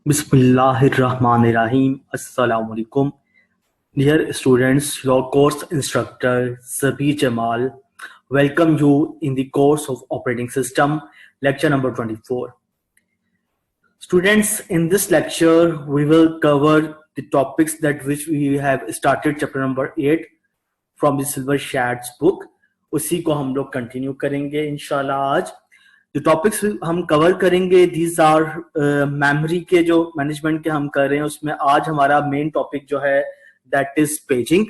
Bismillahirrahmanirrahim. Assalamu alaikum. Dear students, your course instructor Sabi Jamal welcome you in the course of operating system lecture number 24. Students, in this lecture we will cover the topics that which we have started chapter number 8 from the Silver Shad's book. उसी को हम लोग continue करेंगे इंशाल्लाह। आज जो topics हम cover करेंगे दीज आर मेमोरी के जो मैनेजमेंट के हम कर रहे हैं, उसमें आज हमारा मेन टॉपिक जो है that is paging.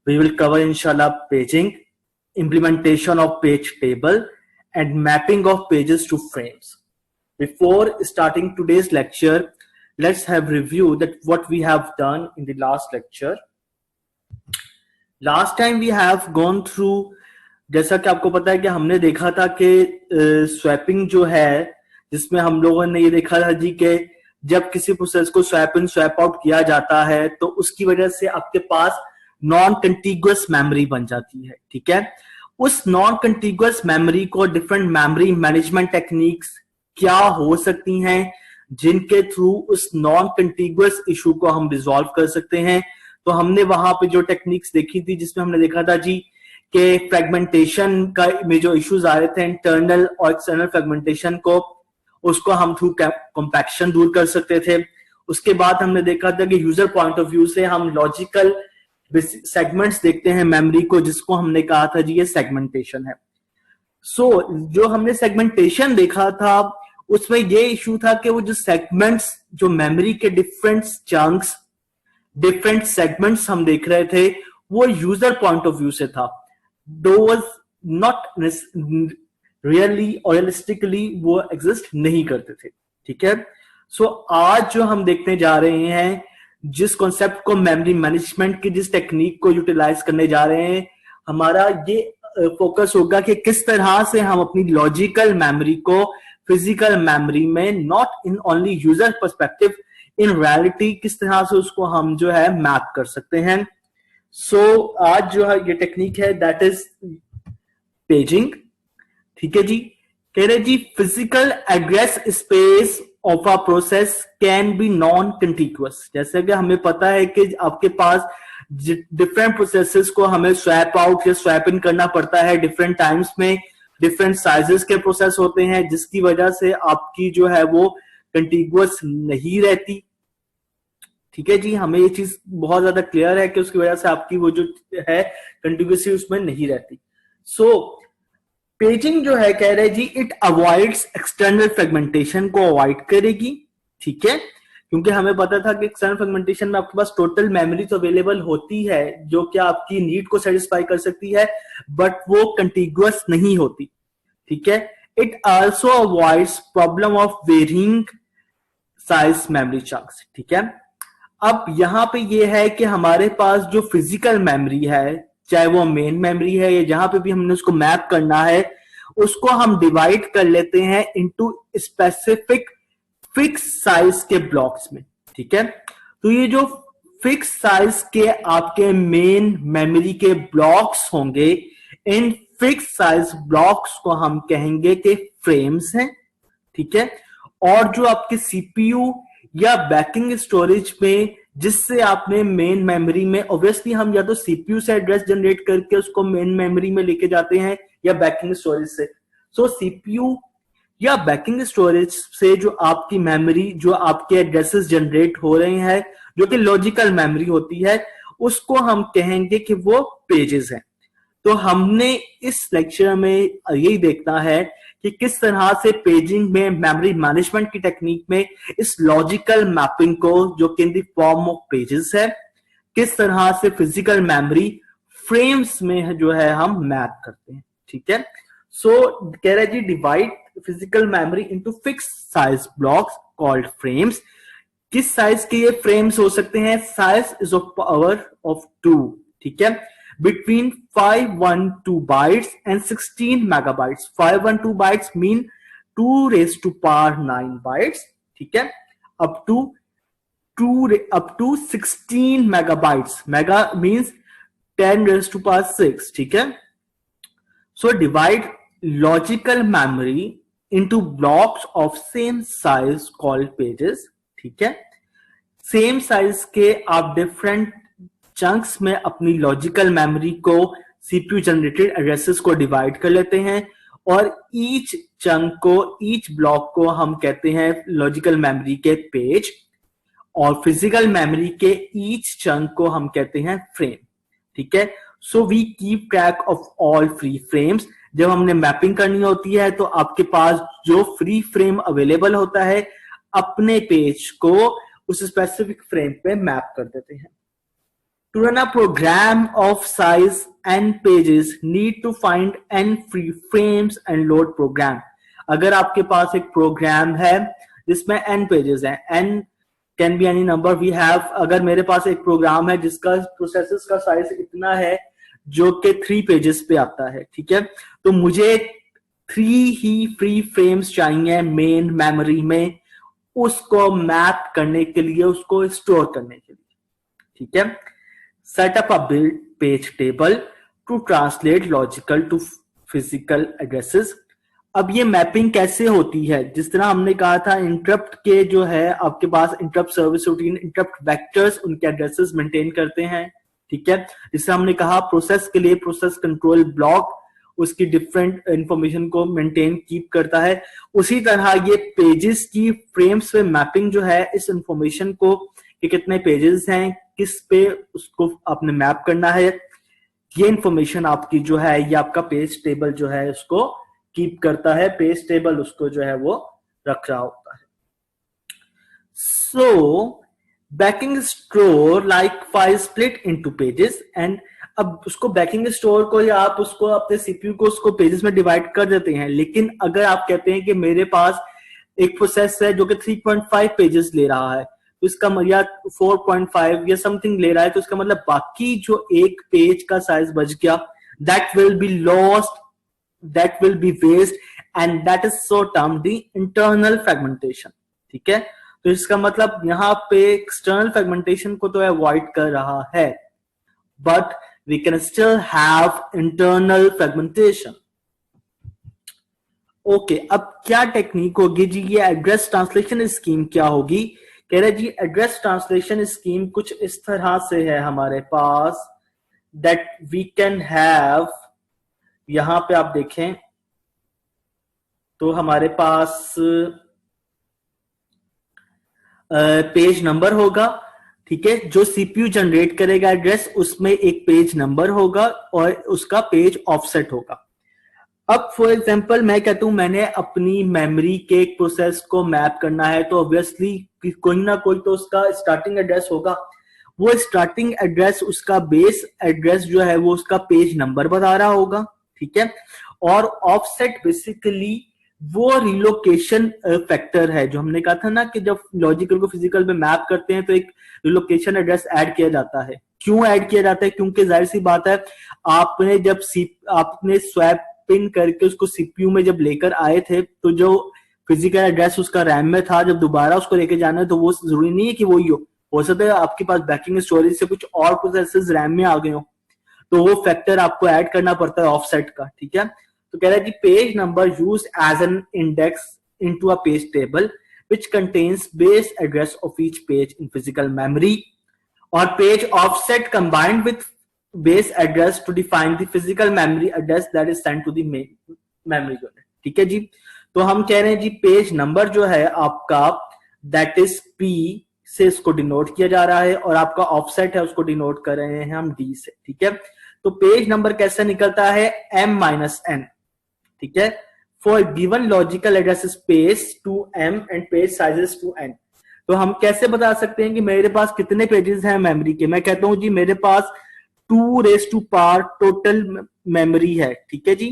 We will cover इंशाल्लाह paging, implementation of page table and mapping of pages to frames. Before starting today's lecture, let's have review that what we have done in the last lecture. Last time we have gone through, जैसा कि आपको पता है कि हमने देखा था कि स्वैपिंग जो है, जिसमें हम लोगों ने ये देखा था जी कि जब किसी प्रोसेस को स्वैप इन स्वैप आउट किया जाता है तो उसकी वजह से आपके पास नॉन कंटिगुअस मेमोरी बन जाती है। ठीक है, उस नॉन कंटिगुअस मेमोरी को डिफरेंट मेमोरी मैनेजमेंट टेक्निक्स क्या हो सकती हैं जिनके थ्रू उस नॉन कंटिगुअस इशू को हम रिजॉल्व कर सकते हैं। तो हमने वहां पे जो टेक्निक्स देखी थी, जिसमें हमने देखा था जी कि फ्रेगमेंटेशन का में जो इश्यूज आ रहे थे, इंटरनल और एक्सटर्नल फ्रेगमेंटेशन को, उसको हम थ्रू कॉम्पैक्शन दूर कर सकते थे। उसके बाद हमने देखा था कि यूजर पॉइंट ऑफ व्यू से हम लॉजिकल सेगमेंट्स देखते हैं मेमोरी को, जिसको हमने कहा था जी ये सेगमेंटेशन है। जो हमने सेगमेंटेशन देखा था उसमें ये इशू था कि वो जो सेगमेंट्स, जो मेमोरी के डिफरेंट चंक्स, डिफरेंट सेगमेंट्स हम देख रहे थे, वो यूजर पॉइंट ऑफ व्यू से था। Those not really or realistically वो एग्जिस्ट नहीं करते थे। ठीक है, आज जो हम देखने जा रहे हैं, जिस कॉन्सेप्ट को मेमोरी मैनेजमेंट की, जिस टेक्निक को यूटिलाइज करने जा रहे हैं, हमारा ये फोकस होगा कि किस तरह से हम अपनी लॉजिकल मेमोरी को फिजिकल मेमोरी में, not in only user perspective, in reality किस तरह से उसको हम जो है मैप कर सकते हैं। आज जो है ये टेक्निक है दैट इज पेजिंग। ठीक है जी, कह रहे जी physical address space of a process can be non contiguous. जैसे कि हमें पता है कि आपके पास डिफरेंट प्रोसेसेस को हमें स्वैप आउट या स्वैप इन करना पड़ता है डिफरेंट टाइम्स में, डिफरेंट साइजेस के प्रोसेस होते हैं, जिसकी वजह से आपकी जो है वो कंटिगुअस नहीं रहती। ठीक है जी, हमें ये चीज बहुत ज्यादा क्लियर है कि उसकी वजह से आपकी वो जो है कंटिगुअसी उसमें नहीं रहती। पेजिंग जो है, कह रहे जी इट अवॉइड्स एक्सटर्नल फ्रेगमेंटेशन को अवॉइड करेगी। ठीक है, क्योंकि हमें पता था कि एक्सटर्नल फ्रेगमेंटेशन में आपके पास टोटल मेमोरी तो अवेलेबल होती है जो कि आपकी नीड को सेटिस्फाई कर सकती है, बट वो कंटिगुअस नहीं होती। ठीक है, it also avoids problem of varying size memory chunks. ठीक है, अब यहां पे ये है कि हमारे पास जो फिजिकल मेमोरी है, चाहे वो मेन मेमोरी है या जहां पे भी हमने उसको मैप करना है, उसको हम डिवाइड कर लेते हैं इनटू स्पेसिफिक फिक्स साइज के ब्लॉक्स में। ठीक है, तो ये जो फिक्स साइज के आपके मेन मेमोरी के ब्लॉक्स होंगे, इन फिक्स साइज ब्लॉक्स को हम कहेंगे कि फ्रेम्स हैं। ठीक है, और जो आपके सीपीयू या बैकिंग स्टोरेज में, जिससे आपने मेन मेमोरी में, ऑब्वियसली हम या तो सीपीयू से एड्रेस जनरेट करके उसको मेन मेमोरी में लेके जाते हैं या बैकिंग स्टोरेज से। सीपीयू या बैकिंग स्टोरेज से जो आपकी मेमोरी, जो आपके एड्रेसेस जनरेट हो रहे हैं, जो कि लॉजिकल मेमोरी होती है, उसको हम कहेंगे कि वो पेजेस हैं। तो हमने इस लेक्चर में यही देखना है कि किस तरह से पेजिंग में, मेमोरी मैनेजमेंट की टेक्निक में, इस लॉजिकल मैपिंग को, जो कि इन द फॉर्म ऑफ पेजेस है, किस तरह से फिजिकल मेमोरी फ्रेम्स में जो है हम मैप करते हैं। ठीक है, कह रहा है जी divide physical memory into fix size blocks called frames. किस साइज के ये फ्रेम्स हो सकते हैं? Size is of power of 2। ठीक है, between 512 bytes and 16 megabytes. 512 bytes mean 2 raised to power 9 bytes. ठीक है, up to 16 megabytes. Mega means 10 raised to power 6. ठीक है, divide logical memory into blocks of same size called pages. ठीक है। Same size के आप डिफरेंट चंक्स में अपनी लॉजिकल मेमोरी को सीपीयू जनरेटेड एड्रेसेस को डिवाइड कर लेते हैं और ईच चंक को, ईच ब्लॉक को हम कहते हैं लॉजिकल मेमोरी के पेज और फिजिकल मेमोरी के ईच चंक को हम कहते हैं फ्रेम। ठीक है। So we keep track of all free frames. जब हमने मैपिंग करनी होती है तो आपके पास जो फ्री फ्रेम अवेलेबल होता है अपने पेज को उस स्पेसिफिक फ्रेम पे मैप कर देते हैं। To run a program of size n pages, need to find n free frames and load program. अगर आपके पास एक प्रोग्राम है जिसमें n पेजेस हैं, n can be any number we have, अगर मेरे पास एक प्रोग्राम है जिसका प्रोसेसर का साइज इतना है जो कि 3 पेजेस पे आता है, ठीक है, तो मुझे 3 ही फ्री फ्रेम्स चाहिए मेन मेमोरी में उसको मैप करने के लिए, उसको स्टोर करने के लिए। ठीक है। Set up a build page table to translate logical to physical addresses. अब ये मैपिंग कैसे होती है? जिस तरह हमने कहा था इंटरप्ट के जो है आपके पास interrupt service routine, interrupt vectors उनके एड्रेसेस मेंटेन करते हैं। ठीक है। जिससे हमने कहा प्रोसेस के लिए प्रोसेस कंट्रोल ब्लॉक उसकी डिफरेंट इंफॉर्मेशन को मेंटेन कीप करता है। उसी तरह ये पेजेस की फ्रेम्स पे मैपिंग जो है इस इंफॉर्मेशन को कि कितने पेजेस हैं, किस पे उसको आपने मैप करना है, ये इंफॉर्मेशन आपकी जो है ये आपका पेज टेबल जो है उसको कीप करता है, पेज टेबल उसको जो है वो रख रहा होता है। So backing store like file split into pages and अब उसको बैकिंग स्टोर को या आप उसको अपने सीपीयू को उसको पेजेस में डिवाइड कर देते हैं। लेकिन अगर आप कहते हैं कि मेरे पास एक प्रोसेस है जो कि 3.5 पेजेस ले रहा है तो इसका या 4.5 या समथिंग ले रहा है तो इसका मतलब बाकी जो एक पेज का साइज बच गया that will be lost, that will be waste and that is so termed the internal fragmentation. ठीक है। तो इसका मतलब यहां पे एक्सटर्नल फ्रेगमेंटेशन को तो अवॉइड कर रहा है but we can still have internal fragmentation. Okay, अब क्या टेक्निक होगी जी? ये एड्रेस ट्रांसलेशन स्कीम क्या होगी? कह रहे जी एड्रेस ट्रांसलेशन स्कीम कुछ इस तरह से है हमारे पास दैट वी कैन हैव, यहां पे आप देखें तो हमारे पास पेज नंबर होगा। ठीक है। जो सीपीयू जनरेट करेगा एड्रेस उसमें एक पेज नंबर होगा और उसका पेज ऑफसेट होगा। अब फॉर एग्जांपल मैं कहता हूं मैंने अपनी मेमोरी के एक प्रोसेस को मैप करना है तो ऑब्वियसली कोई ना कोई तो उसका स्टार्टिंग एड्रेस होगा। वो स्टार्टिंग एड्रेस उसका बेस एड्रेस जो है वो उसका पेज नंबर बता रहा होगा। ठीक है। और ऑफसेट बेसिकली वो रिलोकेशन फैक्टर है जो हमने कहा था ना कि जब लॉजिकल को फिजिकल पे मैप करते हैं तो एक रिलोकेशन एड्रेस ऐड किया जाता है। क्यों ऐड किया जाता है? क्योंकि जाहिर सी बात है आपने जब आपने स्वैप पिन करके उसको सीपीयू में जब लेकर आए थे तो जो फिजिकल एड्रेस उसका रैम में था जब दोबारा उसको लेके जाना है तो वो जरूरी नहीं है कि वही हो सकता है आपके पास बैकिंग स्टोरेज से कुछ और प्रोसेसेस रैम में आ गए हो तो वो फैक्टर आपको ऐड करना पड़ता है ऑफसेट का। ठीक है। तो कह रहा है कि page number use as an index into a page table which contains base address of each page in physical memory और page offset combined with base address to define the physical memory address that is sent to the memory unit। ठीक है जी। तो हम कह रहे हैं जी page number जो है आपका दैट इज P से इसको डिनोट किया जा रहा है और आपका ऑफसेट है उसको डिनोट कर रहे हैं हम D से। ठीक है। तो पेज नंबर कैसे निकलता है? M-N। ठीक है। For given logical address space two M and page sizes two N। तो हम कैसे बता सकते हैं कि मेरे पास कितने पेजेस हैं मेमोरी के? मैं कहता हूं जी मेरे पास 2 टोटल मेमोरी है। ठीक है जी।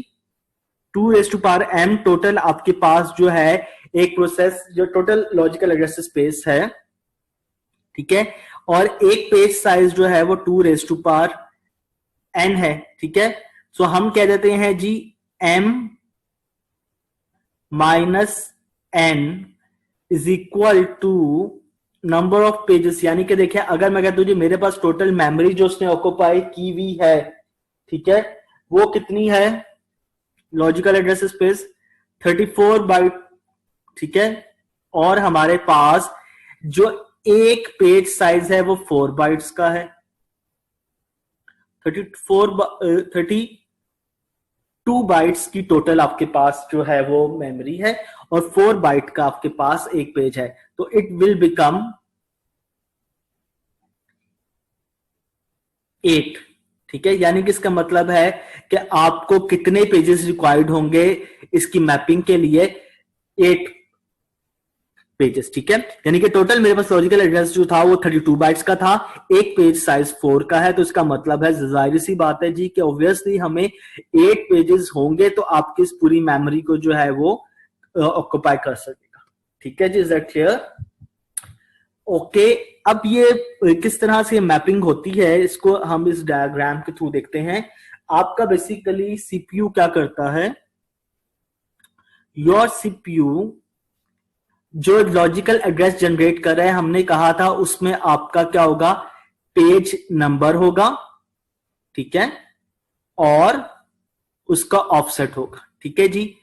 2 M टोटल आपके पास जो है एक प्रोसेस जो टोटल लॉजिकल एड्रेस स्पेस है। ठीक है। और एक पेज साइज जो है वो 2 N है। ठीक है। सो हम कह देते हैं जी M -N is equal to number of pages. यानी कि देखिए अगर मैं कहता हूं जी मेरे पास टोटल मेमोरी जो उसने ऑक्यूपाई की हुई है, ठीक है, वो कितनी है? Logical address space 34 byte. ठीक है। और हमारे पास जो एक पेज साइज है वो 4 बाइट्स का है, 32 बाइट्स की टोटल आपके पास जो है वो मेमोरी है, और 4 बाइट का आपके पास एक पेज है, तो इट विल बिकम 8। ठीक है, यानी कि इसका मतलब है कि आपको कितने पेजेस रिक्वायर्ड होंगे इसकी मैपिंग के लिए, 8 पेजेस। ठीक है, यानी कि टोटल मेरे पास लॉजिकल एड्रेस जो था वो 32 बाइट्स का था, एक पेज साइज 4 का है, तो इसका मतलब है जाहिर सी बात है जी कि ऑब्वियसली हमें 8 पेजेस होंगे तो आपकी इस पूरी मेमोरी को जो है वो ऑक्युपाई कर सकेगा। ठीक है जी, इज दैट क्लियर? ओके, अब ये किस तरह से मैपिंग होती है इसको हम इस डायग्राम के थ्रू देखते हैं। आपका बेसिकली सीपीयू क्या करता है, योर सीपीयू जो लॉजिकल एड्रेस जनरेट कर रहा है, हमने कहा था उसमें आपका क्या होगा, पेज नंबर होगा, ठीक है, और उसका ऑफसेट होगा। ठीक है जी,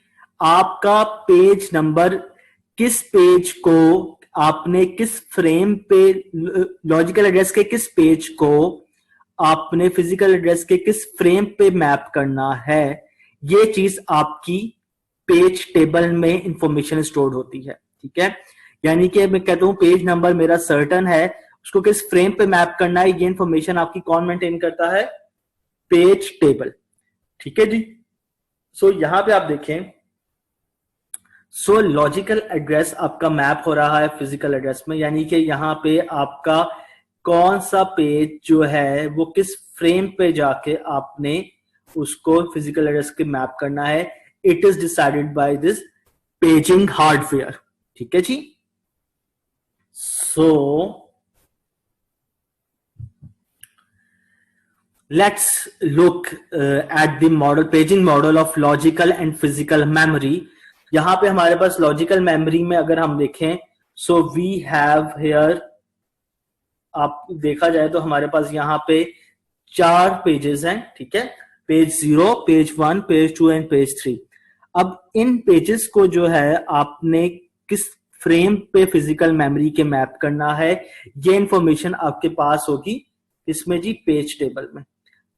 आपका पेज नंबर किस पेज को आपने किस फ्रेम पे, लॉजिकल एड्रेस के किस पेज को आपने फिजिकल एड्रेस के किस फ्रेम पे मैप करना है, ये चीज आपकी पेज टेबल में इंफॉर्मेशन स्टोर होती है। ठीक है, यानी कि मैं कहता हूं पेज नंबर मेरा सर्टन है, उसको किस फ्रेम पे मैप करना है, ये इंफॉर्मेशन आपकी कौन मेंटेन करता है, पेज टेबल। ठीक है जी, सो यहां पे आप देखें, सो लॉजिकल एड्रेस आपका मैप हो रहा है फिजिकल एड्रेस में, यानी कि यहां पे आपका कौन सा पेज जो है वो किस फ्रेम पे जाके आपने उसको फिजिकल एड्रेस के मैप करना है, it is decided by this paging hardware. ठीक है जी, सो let's look at the model paging model of logical and physical memory। यहां पे हमारे पास लॉजिकल मेमोरी में अगर हम देखें, सो वी हैव हियर, आप देखा जाए तो हमारे पास यहाँ पे 4 पेजेस हैं। ठीक है, page 0, page 1, page 2 and page 3। अब इन पेजेस को जो है आपने किस फ्रेम पे फिजिकल मेमोरी के मैप करना है, ये इंफॉर्मेशन आपके पास होगी इसमें जी, पेज टेबल में।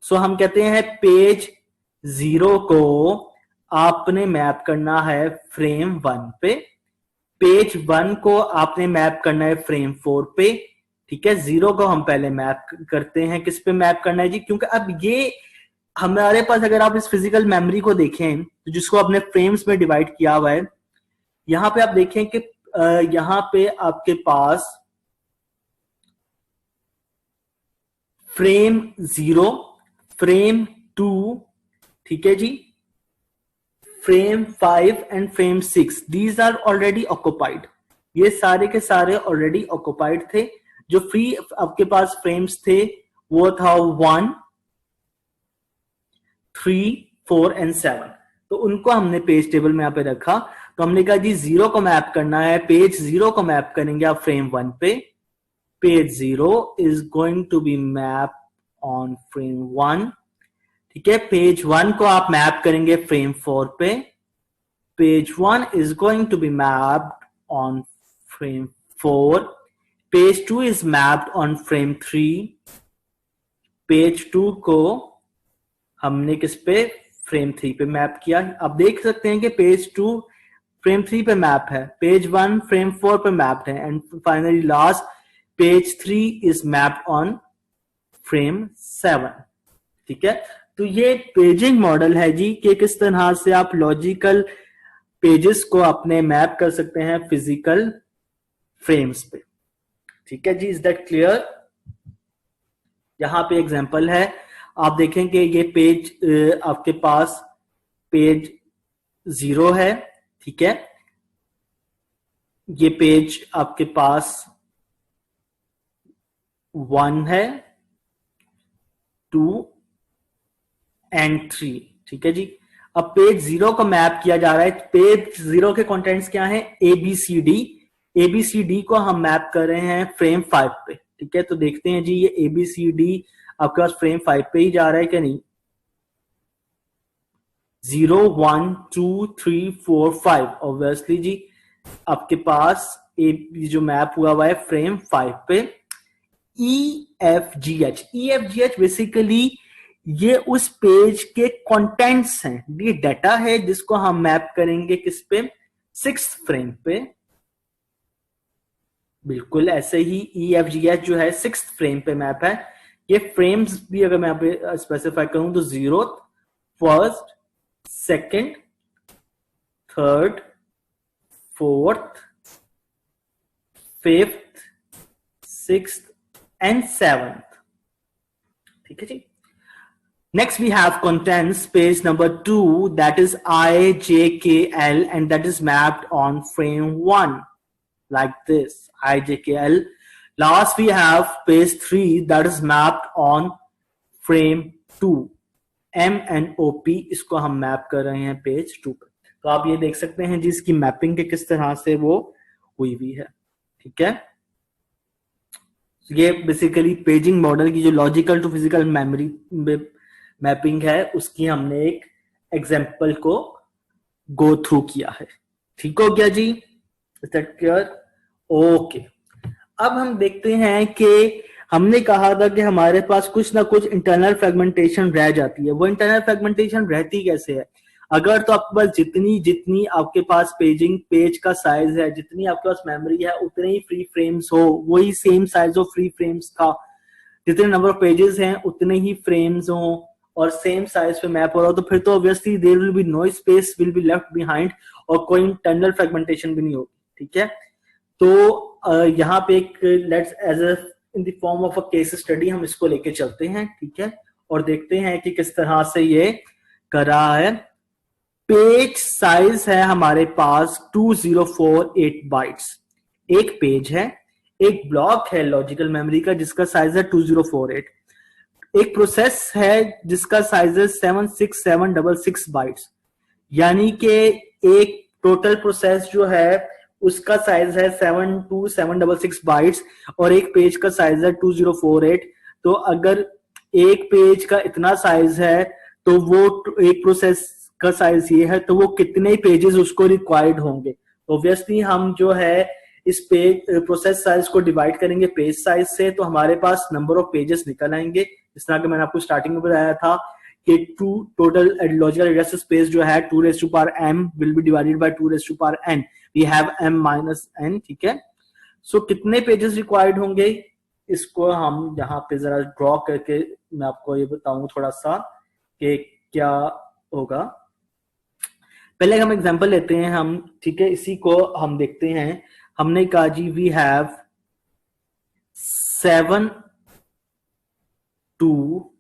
सो हम कहते हैं पेज 0 को आपने मैप करना है फ्रेम 1 पे, पेज 1 को आपने मैप करना है फ्रेम 4 पे। ठीक है, 0 को हम पहले मैप करते हैं, किस पे मैप करना है जी, क्योंकि अब ये हमारे पास, अगर आप इस फिजिकल मेमोरी को देखें तो जिसको आपने फ्रेम्स में डिवाइड किया हुआ है, यहां पे आप देखें कि यहां पे आपके पास फ्रेम 0, फ्रेम 2, ठीक है जी, frame 5 and frame 6, these are already occupied. ये सारे के सारे ऑलरेडी ऑक्युपाइड थे। जो फ्री आपके पास फ्रेम्स थे वो था 1, 3, 4 एंड 7, तो उनको हमने पेज टेबल में यहां पे रखा। तो हमने कहा जी 0 को मैप करना है, पेज 0 को मैप करेंगे आप फ्रेम 1 पे, page 0 is going to be map on frame 1। ठीक है, पेज 1 को आप मैप करेंगे फ्रेम 4 पे, page 1 is going to be mapped on frame 4, page 2 is mapped on frame 3, page 2 को हमने किस पे, फ्रेम 3 पे मैप किया। अब देख सकते हैं कि पेज 2 फ्रेम 3 पे मैप है, पेज 1 फ्रेम 4 पे मैप्ड है, and finally last page 3 is mapped on frame 7। ठीक है, तो ये पेजिंग मॉडल है जी कि किस तरह से आप लॉजिकल पेजेस को अपने मैप कर सकते हैं फिजिकल फ्रेम्स पे। ठीक है जी, इज दैट क्लियर? यहां पे एग्जांपल है, आप देखें कि ये पेज आपके पास पेज 0 है। ठीक है, ये पेज आपके पास 1 है, 2 एंड 3। ठीक है जी, अब पेज 0 को मैप किया जा रहा है। पेज 0 के कंटेंट्स क्या हैं, ABCD। ABCD को हम मैप कर रहे हैं फ्रेम 5 पे। ठीक है, तो देखते हैं जी ये ABCD आपके पास फ्रेम 5 पे ही जा रहा है क्या नहीं। 0, 1, 2, 3, 4, 5, ऑब्वियसली जी आपके पास ये जो मैप हुआ है फ्रेम 5 पे EFGH बेसिकली ये उस पेज के कंटेंट्स हैं, ये डाटा है जिसको हम मैप करेंगे किस पे, 6th फ्रेम पे। बिल्कुल ऐसे ही EFGH जो है 6th फ्रेम पे मैप है। ये फ्रेम्स भी अगर मैं यहाँ पे स्पेसिफाई करूं तो 0th, 1st, 2nd, 3rd, 4th, 5th, 6th and 7th। ठीक है जी। Next we have contents page number 2, that is IJKL, and that is mapped on frame 1 like this, IJKL. Last we have page 3, that is mapped on frame 2, MNOP, इसको हम map कर रहे हैं page 2 पे। तो आप ये देख सकते हैं जिसकी मैपिंग के किस तरह से वो हुई हुई है। ठीक है, ये बेसिकली पेजिंग मॉडल की जो logical to physical memory mapping है उसकी हमने एक एग्जांपल को गो थ्रू किया है। ठीक हो गया जी, इज दैट क्लियर? ओके, अब हम देखते हैं कि हमने कहा था कि हमारे पास कुछ ना कुछ इंटरनल फ्रेगमेंटेशन रह जाती है। वो इंटरनल फ्रेगमेंटेशन रहती कैसे है? अगर तो आपके पास जितनी आपके पास पेज का साइज है, जितनी आपके पास मेमोरी है, उतने ही फ्री फ्रेम्स हो, वही same size of free frames का, जितने नंबर ऑफ पेजेस हैं उतने ही फ्रेम्स हो और सेम साइज पे मैप हो रहा हो, तो फिर तो obviously there will be no space will be left behind और कोई इंटरनल फ्रेगमेंटेशन भी नहीं होगी। ठीक है, तो यहाँ पे एक let's as in the form of a case study हम इसको लेके चलते हैं। ठीक है, और देखते हैं कि किस तरह से ये कर रहा है। पेज साइज है हमारे पास 2048 बाइट्स, एक पेज है, एक ब्लॉक है लॉजिकल मेमोरी का जिसका साइज है 2048, एक प्रोसेस है जिसका साइज है 76766 बाइट्स, यानी कि एक टोटल प्रोसेस जो है उसका साइज है 72766 बाइट्स और एक पेज का साइज है 2048। तो अगर एक पेज का इतना साइज है तो वो एक प्रोसेस का साइज ये है, तो वो कितने पेजेस उसको रिक्वायर्ड होंगे। ऑब्वियसली हम जो है इस पेज प्रोसेस साइज को डिवाइड करेंगे पेज साइज से, तो हमारे पास नंबर ऑफ पेजेस निकल आएंगे। इस तरह के मैंने आपको स्टार्टिंग में बताया था कि टोटल लॉजिकल एड्रेस स्पेस जो है 2 raised to power m will be divided by 2 raised to power n, we have m minus n। ठीक है, सो कितने पेजेस रिक्वायर्ड होंगे इसको हम यहाँ पे जरा ड्रॉ करके मैं आपको ये बताऊं थोड़ा सा कि क्या होगा। पहले हम एग्जांपल लेते हैं हम। ठीक है, इसी को हम देखते हैं। हमने कहा जी वी हैव 7 2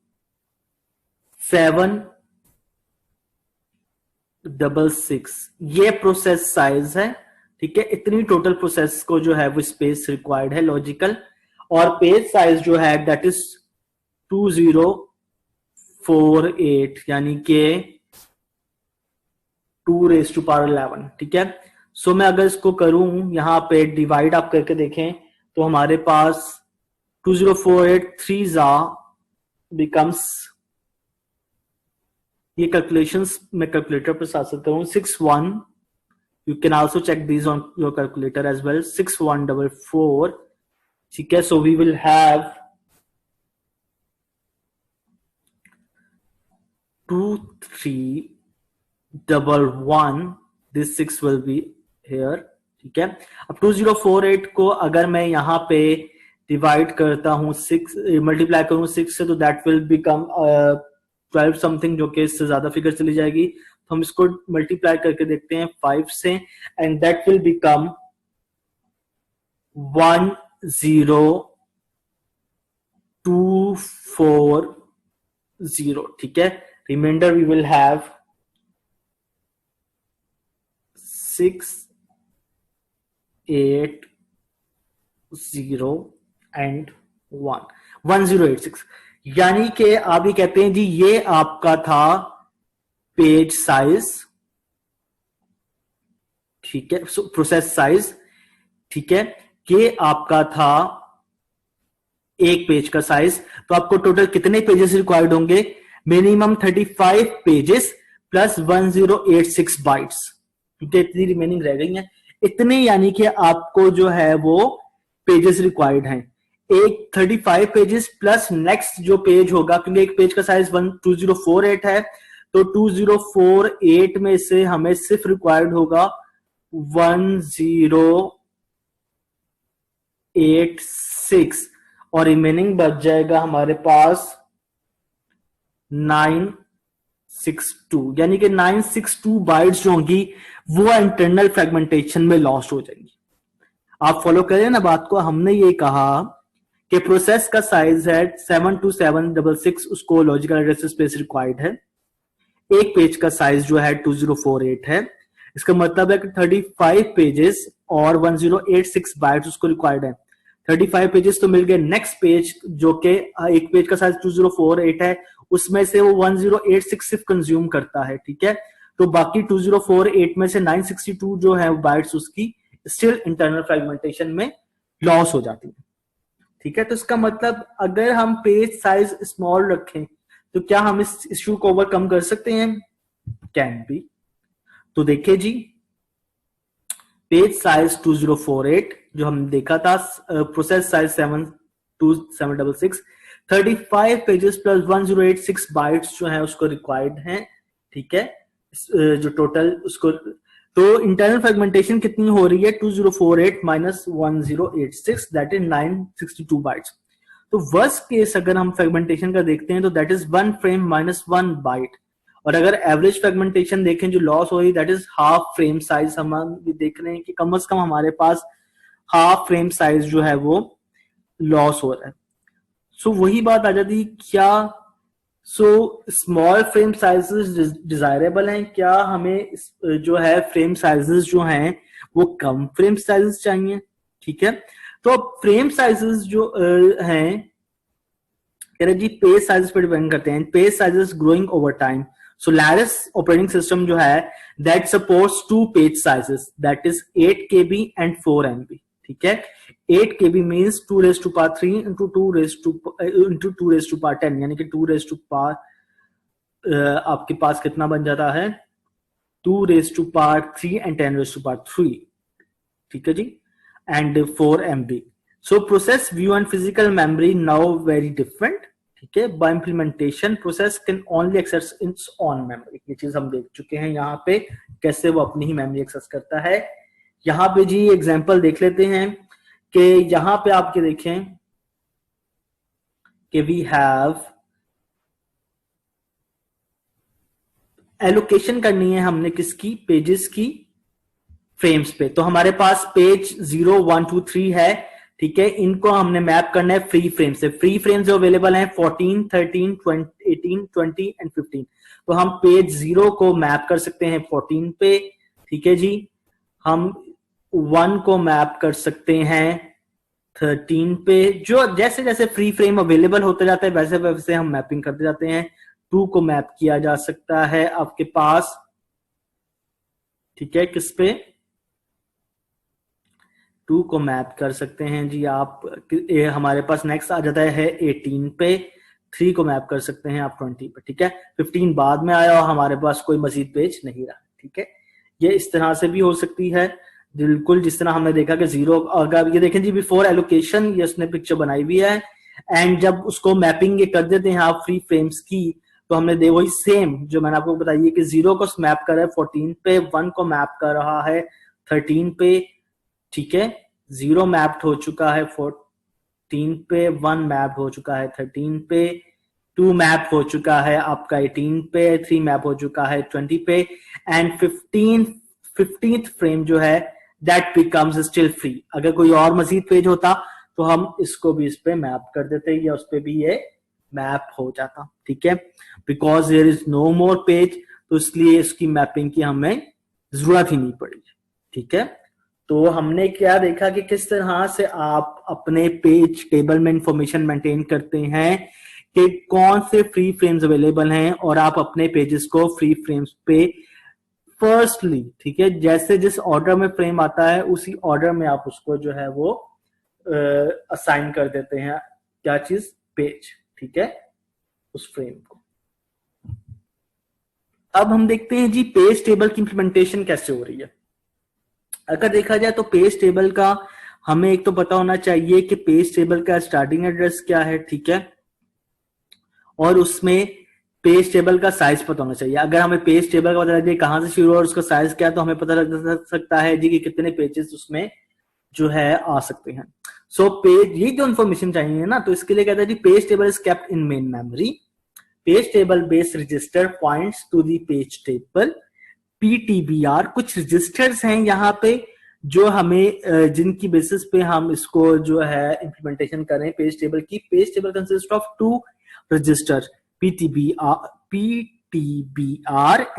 7 6 ये प्रोसेस साइज है। ठीक है, इतनी टोटल प्रोसेस को जो है वो स्पेस रिक्वायर्ड है लॉजिकल, और पेज साइज जो है दैट इज 2048 यानी कि 2 raised to power 11। ठीक है, सो मैं अगर इसको करूं यहाँ पे डिवाइड आप करके देखें तो हमारे पास 2048 3 becomes, ये कैलकुलेशंस मैं कैलकुलेटर पर साथ साथ करूं, 61, you can also check these on your calculator as well, 6144। ठीक है, so we will have 2311, this 6 will be here। ठीक है, अब 2048 को अगर मैं यहाँ पे डिवाइड करता हूं 6 मल्टीप्लाई करूं 6 से, तो दैट विल बिकम 12 समथिंग, जो कि इससे ज्यादा फिगर चली जाएगी। तो हम इसको मल्टीप्लाई करके देखते हैं 5 से, एंड दैट विल बिकम 10240। ठीक है, remainder we will have 6 8 0 and 1 1086, यानी कि आप ये कहते हैं जी ये आपका था पेज साइज। ठीक है, प्रोसेस साइज। ठीक है, ये आपका था एक पेज का साइज। तो आपको टोटल कितने पेजेस रिक्वायर्ड होंगे? Minimum 35 pages plus 1086 bytes. ठीक है, इतनी रिमेनिंग रह गई है। इतने यानी कि आपको जो है वो पेजेस रिक्वायर्ड हैं। एक 35 पेजेस प्लस नेक्स्ट जो पेज होगा, क्योंकि एक पेज का साइज 2048 है, तो 2048 में से हमें सिर्फ रिक्वायर्ड होगा 1086 और रिमेनिंग बच जाएगा हमारे पास 962, यानी कि 962 बाइट्स जो होंगी वो इंटरनल फ्रेगमेंटेशन में लॉस्ट हो जाएंगी। आप फॉलो करें ना बात को। हमने ये कहा कि प्रोसेस का साइज है 72766, उसको लॉजिकल एड्रेस स्पेस रिक्वायर्ड है। एक पेज का साइज जो है 2048 है, इसका मतलब है कि 35 पेजेस और 1086 बाइट्स उसको रिक्वायर्ड है। 35 पेजेस तो मिल गए। नेक्स्ट पेज जो कि एक पेज का साइज 2048 है, उसमें से वो 1086 सिर्फ कंज्यूम करता है, ठीक है। तो बाकी 2048 में से 962 जो है बाइट्स उसकी स्टिल इंटरनल फ्रेगमेंटेशन में लॉस हो जाती है, ठीक है। तो इसका मतलब अगर हम पेज साइज स्मॉल रखें तो क्या हम इस इश्यू को ओवरकम कर सकते हैं? Can be. तो देखिए जी, पेज साइज 2048 जो हमने देखा था, process size 72766, 35 pages plus 1086 bytes जो है उसको रिक्वायर्ड है, ठीक है। जो टोटल उसको, तो इंटरनल फ्रेगमेंटेशन कितनी हो रही है? 2048 माइनस 1086, दैट इज 962 बाइट्स। तो वर्स्ट केस अगर हम फ्रेगमेंटेशन का देखते हैं तो that is 1 frame minus 1 byte. और अगर एवरेज फ्रेगमेंटेशन देखें जो लॉस हो रही, that is half frame size. हम देख रहे हैं कि कम से कम हमारे पास हाफ फ्रेम साइज जो है वो लॉस हो रहा है। सो वही बात आ जाती, क्या स्मॉल फ्रेम साइजेस डिजायरेबल हैं? क्या हमें जो है फ्रेम साइजेस जो हैं वो कम फ्रेम साइजेस चाहिए, ठीक है। तो फ्रेम साइजेस जो हैं, कह रहे जी पेज साइजेस पर डिपेंड करते हैं। Page sizes growing over time. Solaris operating system जो है that supports two page sizes, that is 8 KB and 4 MB, ठीक है। 8 KB means 2 raised to power 3 into 2 raised to power 10, यानी कि 2 raised to power आपके पास कितना बन जाता है? 2 raised to power 3 and 10 raised to power 3, ठीक है जी, and 4 MB। So process view and physical memory now very different, ठीक है। By implementation process can only access its on memory. ये चीज हम देख चुके हैं यहाँ पे, कैसे वो अपनी ही मेमोरी एक्सेस करता है। यहाँ पे जी एग्जांपल देख लेते हैं कि यहाँ पे आप ये देखें कि वी हैव एलोकेशन करनी है हमने किसकी? पेजेस की फ्रेम्स पे। तो हमारे पास पेज 0 1 2 3 है, ठीक है। इनको हमने मैप करना है फ्री फ्रेम से। फ्री फ्रेम जो अवेलेबल है 14 13 18 20 एंड 15। तो हम पेज 0 को मैप कर सकते हैं 14 पे, ठीक है जी। हम 1 को मैप कर सकते हैं 13 पे। जो जैसे जैसे फ्री फ्रेम अवेलेबल होता जाता है वैसे वैसे हम मैपिंग करते जाते हैं। 2 को मैप किया जा सकता है आपके पास, ठीक है, किस पे? 2 को मैप कर सकते हैं जी आप। हमारे पास नेक्स्ट आ जाता है 18 पे। 3 को मैप कर सकते हैं आप 20 पे, ठीक है। 15 बाद में आया और हमारे पास कोई मजीद पेज नहीं रहा, ठीक है। ये इस तरह से भी हो सकती है, बिल्कुल जिस तरह हमने देखा कि 0, अगर ये देखें जी बिफोर एलोकेशन ये उसने पिक्चर बनाई हुई है, एंड जब उसको मैपिंग ये कर देते हैं आप फ्री फ्रेम्स की, तो हमने दे वही सेम जो मैंने आपको बताई है कि 0 को मैप कर रहा है 14 पे, 1 को मैप कर रहा है 13 पे, ठीक है। 0 मैप्ड हो चुका है 14 पे, 1 मैप हो चुका है 13 पे, 2 मैप हो चुका है आपका 18 पे, 3 मैप हो चुका है 20 पे, एंड 15th फ्रेम जो है दैट बिकम्स स्टिल फ्री। अगर कोई और मजीद पेज होता तो हम इसको भी इस पे मैप कर देते या उस पे भी ये मैप हो जाता, ठीक है। Because there is no more page, तो इसलिए इसकी मैपिंग की हमें जरूरत ही नहीं पड़ी, ठीक है। तो हमने क्या देखा कि किस तरह से आप अपने पेज टेबल में इंफॉर्मेशन मेंटेन करते हैं कि कौन से फ्री फ्रेम्स अवेलेबल हैं, और आप अपने पेजेस को फ्री फ्रेम्स पे फर्स्टली, ठीक है, जैसे जिस ऑर्डर में फ्रेम आता है उसी ऑर्डर में आप उसको जो है वो असाइन कर देते हैं, क्या चीज? पेज, ठीक है, उस फ्रेम को। अब हम देखते हैं जी पेज टेबल की इंप्लीमेंटेशन कैसे हो रही है। अगर देखा जाए तो पेज टेबल का हमें एक तो पता होना चाहिए कि पेज टेबल का स्टार्टिंग एड्रेस क्या है, ठीक है, और उसमें पेज टेबल का साइज पता होना चाहिए। अगर हमें पेज टेबल का पता लगे कहां से शुरू हो और उसका साइज क्या है, तो हमें पता लग सकता है जी कि कितने पेजेस उसमें जो है आ सकते हैं। सो पेज, ये जो इन्फॉर्मेशन चाहिए ना, तो इसके लिए कहते हैं जी page table is kept in main memory, page table based register points to the page table, PTBR. कुछ रजिस्टर्स हैं यहाँ पे जो हमें जिनकी बेसिस पे हम इसको जो है इम्प्लीमेंटेशन करें पेज टेबल की। Page table consist of two register, PTBR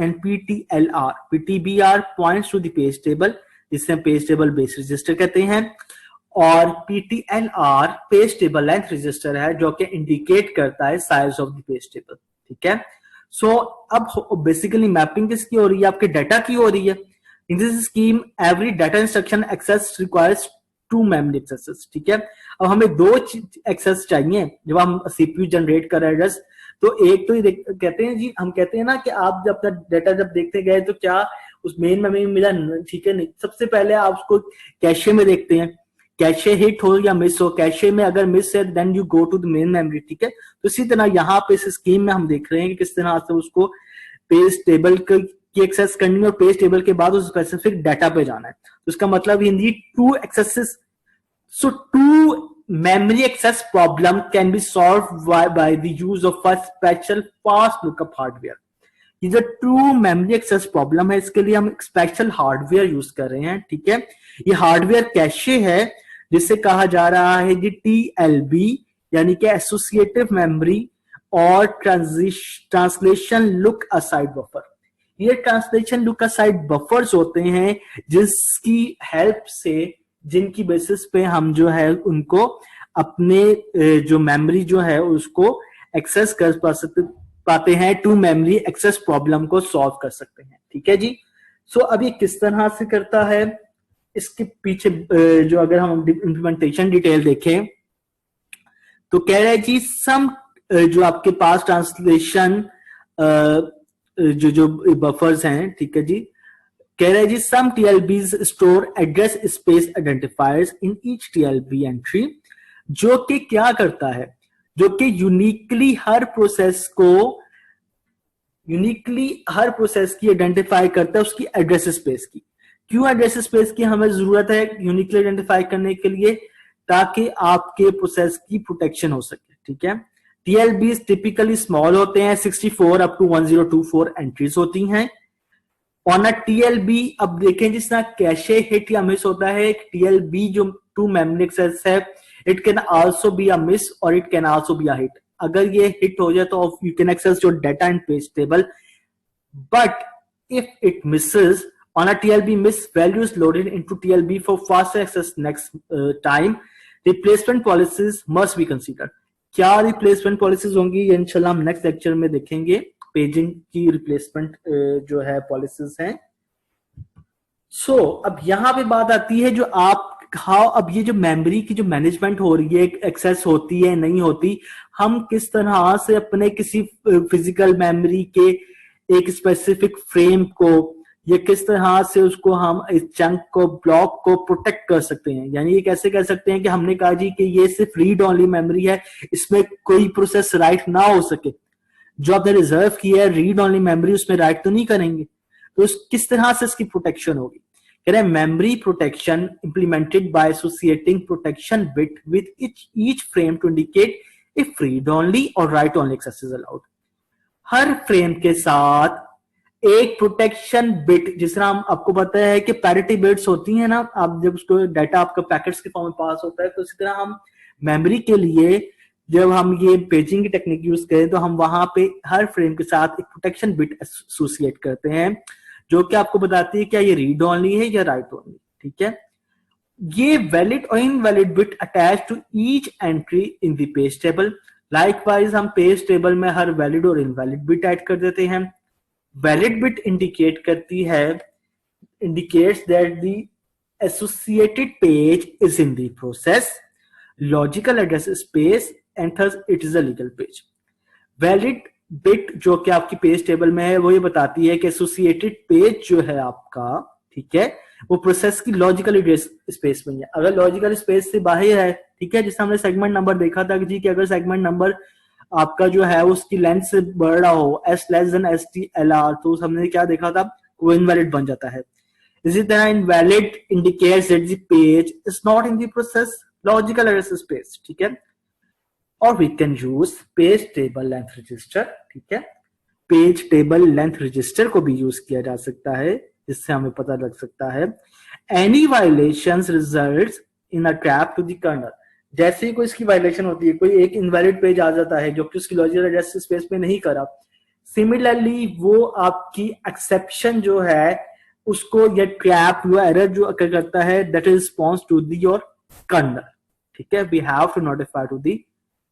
and PTLR. PTBR points to the page table, जिसे पेज टेबल बेस्ड रजिस्टर कहते हैं, और PTLR page table length register है जो कि इंडिकेट करता है size of the page table, ठीक है। सो अब बेसिकली मैपिंग किसकी हो रही है, आपके डाटा की हो रही है। In this scheme every data instruction access requires two memory accesses, ठीक है। अब हमें दो एक्सेस चाहिए जब हम सीपीयू जनरेट कर रहे हैं। तो एक तो कहते हैं जी, हम कहते हैं ना कि आप जब तक डाटा जब देखते गए तो क्या उस मेन मेमोरी में मिला, ठीक है, नहीं। सबसे पहले आप उसको कैशे में देखते हैं, कैशे हिट हो या मिस हो। कैशे में अगर मिस है then you go to the main memory, ठीक है। तो इसी तरह यहाँ पे इस स्कीम में हम देख रहे हैं कि किस तरह से उसको पेज टेबल की एक्सेस करनी है और पेज टेबल के बाद उस स्पेसिफिक डाटा पे जाना है। तो इसका मतलब हिंदी two accesses, so two memory access problem can be solved by the use of a special fast lookup hardware. ये जो ट्रू मेमोरी एक्सेस प्रॉब्लम है इसके लिए हम स्पेशल हार्डवेयर यूज कर रहे हैं, ठीक है। ये हार्डवेयर कैशे है जिसे कहा जा रहा है जी टीएलबी, यानी कि एसोसिएटिव मेमोरी और ट्रांसलेशन लुक असाइड बफर। ये ट्रांसलेशन लुक असाइड बफर्स होते हैं जिसकी हेल्प से, जिनकी बेसिस पे हम जो है उनको अपने जो मेमोरी जो है उसको एक्सेस कर पाते हैं, टू मेमोरी एक्सेस प्रॉब्लम को सॉल्व कर सकते हैं, ठीक है जी। सो अब ये किस तरह से करता है, इसके पीछे जो अगर हम इम्प्लीमेंटेशन डिटेल देखें तो कह रहे हैं जी सम जो आपके पास ट्रांसलेशन जो बफर्स हैं, ठीक है जी, कह रहे हैं जी सम TLBs store address space identifiers in each TLB entry, जो कि क्या करता है, जो कि यूनिकली हर प्रोसेस की आइडेंटिफाई करता है उसकी एड्रेस स्पेस की। क्यों एड्रेस स्पेस की हमें जरूरत है यूनिकली आइडेंटिफाई करने के लिए, ताकि आपके प्रोसेस की प्रोटेक्शन हो सके, ठीक है। TLBs टिपिकली स्मॉल होते हैं, 64 अप टू 1024 एंट्रीज होती हैं ऑन अ TLB। अब देखें जिस तरह कैशे हिट या मिस होता है, एक TLB जो टू मेमोरी एक्सेस है, it can also be a miss और it can also be a hit. अगर ये हिट हो जाए तो you can access your data in page table, but if it misses on a TLB, miss value is loaded into TLB for faster access next time. Replacement policies must be considered. क्या replacement policies होंगी ये इंशाल्लाह हम next lecture में देखेंगे। Paging की replacement जो है पॉलिसीज हैं। सो अब यहाँ पे बात आती है जो आप अब ये जो मेमोरी की जो मैनेजमेंट हो रही है, एक्सेस होती है नहीं होती, हम किस तरह से अपने किसी फिजिकल मेमोरी के एक स्पेसिफिक फ्रेम को ये किस तरह से उसको हम इस चंक को, ब्लॉक को प्रोटेक्ट कर सकते हैं। यानी ये कैसे कह सकते हैं कि हमने कहा जी कि ये सिर्फ रीड ओनली मेमोरी है, इसमें कोई प्रोसेस राइट ना हो सके, जो आपने रिजर्व किया है रीड ओनली मेमोरी उसमें राइट तो नहीं करेंगे। तो किस तरह से इसकी प्रोटेक्शन होगी, कह रहे हैं memory protection implemented by associating protection bit with each frame to indicate if read only और write only access is allowed. हर फ्रेम के साथ एक प्रोटेक्शन बिट, जिस तरह हम आपको पता है कि पैरिटी बिट्स होती है ना, आप जब उसको डाटा आपका पैकेट्स के फॉर्म में पास होता है, तो इसी तरह हम मेमोरी के लिए जब हम ये पेजिंग की टेक्निक यूज करें तो हम वहां पे हर फ्रेम के साथ एक प्रोटेक्शन बिट एसोसिएट करते हैं जो कि आपको बताती है क्या ये रीड ओनली है या राइट ओनली, ठीक है। ये वैलिड और invalid bit attach to each entry in the page table. Likewise हम पेज टेबल में हर वैलिड और इनवैलिड बिट ऐड कर देते हैं। वैलिड बिट इंडिकेट करती है, indicates that the associated page is in the process, logical address space and thus it is a legal page. Valid bit जो कि आपकी पेज टेबल में है वो ये बताती है कि एसोसिएटेड पेज जो है आपका, ठीक है, वो प्रोसेस की लॉजिकल एड्रेस स्पेस में है। अगर लॉजिकल स्पेस से बाहर है, ठीक है, जिससे हमने सेगमेंट नंबर देखा था कि जी कि अगर सेगमेंट नंबर आपका जो है उसकी लेंथ से बढ़ रहा हो S less than S T L R, तो हमने क्या देखा था, वो इनवैलिड बन जाता है। इसी तरह invalid indicates that the page is not in the process logical address space, ठीक है। और we can use page table length register, ठीक है, पेज टेबल लेंथ रजिस्टर को भी यूज किया जा सकता है, जिससे हमें पता लग सकता है any violations results in a trap to the kernel. जैसे ही कोई इसकी वायलेशन होती है, कोई एक इनवैलिड पेज आ जाता है जो कि उसकी लॉजिकल एड्रेस स्पेस में नहीं करा, सिमिलरली वो आपकी एक्सेप्शन जो है उसको या ट्रैप या एरर जो अकर करता है that is response to the your kernel, ठीक है। We have to notify to the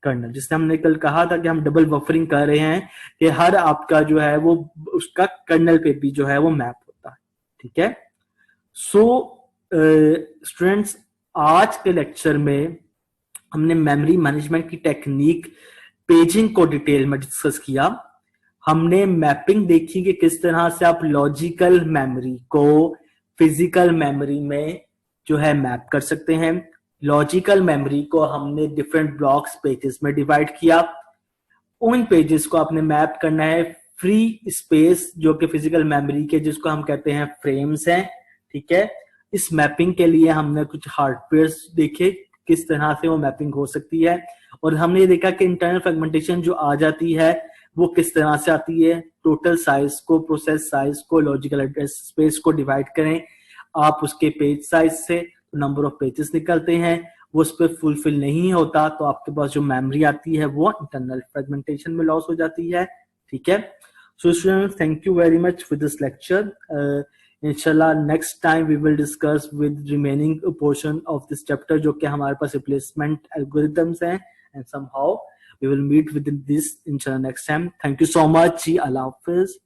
kernel, जिससे हमने कल कहा था कि हम डबल बफरिंग कर रहे हैं कि हर आपका जो है वो उसका कर्नल पे भी जो है वो मैप होता है, ठीक है। सो स्टूडेंट्स, आज के लेक्चर में हमने मेमोरी मैनेजमेंट की टेक्निक पेजिंग को डिटेल में डिस्कस किया। हमने मैपिंग देखी कि किस तरह से आप लॉजिकल मेमोरी को फिजिकल मेमोरी में जो है मैप कर सकते हैं। लॉजिकल मेमोरी को हमने डिफरेंट ब्लॉक्स पेजेस में डिवाइड किया। उन पेजेस को आपने मैप करना है फ्री स्पेस जो कि फिजिकल मेमोरी के, जिसको हम कहते हैं फ्रेम्स हैं, ठीक है। इस मैपिंग के लिए हमने कुछ हार्डवेयर देखे किस तरह से वो मैपिंग हो सकती है, और हमने ये देखा कि इंटरनल फ्रेगमेंटेशन जो आ जाती है वो किस तरह से आती है। टोटल साइज को, प्रोसेस साइज को, लॉजिकल एड्रेस स्पेस को डिवाइड करें आप उसके पेज साइज से, तो नंबर ऑफ पेजेस निकलते हैं, वो उस पर फुलफिल नहीं होता तो आपके पास जो मेमोरी आती है वो इंटरनल फ्रेगमेंटेशन में लॉस हो जाती है, ठीक है। So students, thank you very much for this lecture. इंशाल्लाह next time we will discuss with remaining portion of this chapter जो कि हमारे पास रिप्लेसमेंट एल्गोरिथम्स हैं, and somehow we will meet with this inshallah next time. Thank you so much. Allah Hafiz.